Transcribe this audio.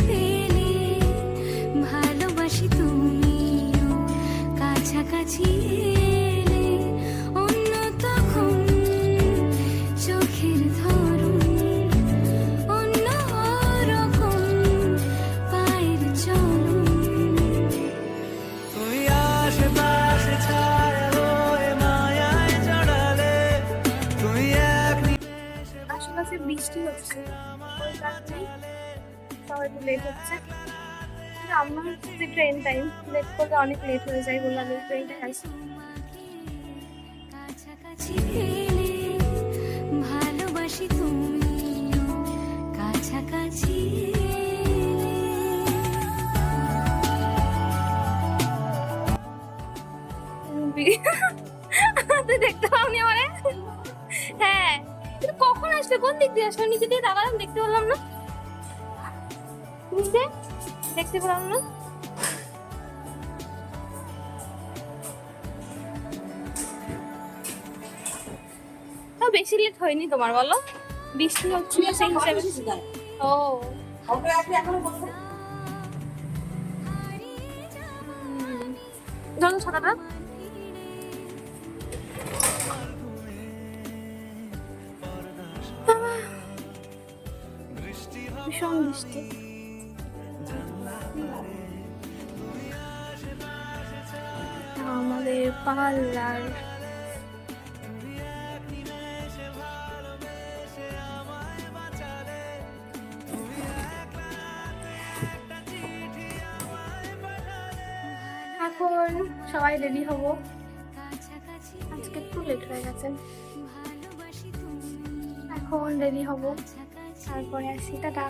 পেলে ভালোবাসি তুমিও কাছাকাছি এলে অন্য তখন চোখের ধরন অন্য রকম পায়ের চলন তুমি আশেপাশে ছায়া হয়ে মায়ায় জড়ালে তুমি এক আশেপাশে বৃষ্টি হচ্ছে ওই কারণেই সবাই একটু লেট হচ্ছে। কিন্তু আমার হচ্ছে যে ট্রেন টাইম লেট করলে অনেক লেট হয়ে যায় বলে আমি ট্রেনটা আসি। কাছাকাছি পেলে ভালোবাসি তুমিও কাছাকাছি তুই দেখতে পাওনি আমারে? হ্যাঁ কিন্তু কখন আসলে কোন দিক দিয়ে আসলে নিচে দিয়ে তাকালাম দেখতে পেলাম না, নিচে দেখতে পেলাম না। তাও বেশি লেট হয়নি তোমার বলো, বৃষ্টি হচ্ছিল সেই হিসাবে। ও চলো ছাতাটা ভীষণ বৃষ্টি। আমাদের পার্লার এখন সবাই রেডি হবো, আজকে একটু লেট হয়ে গেছে। এখন রেডি হবো, তারপরে আসি, টাটা।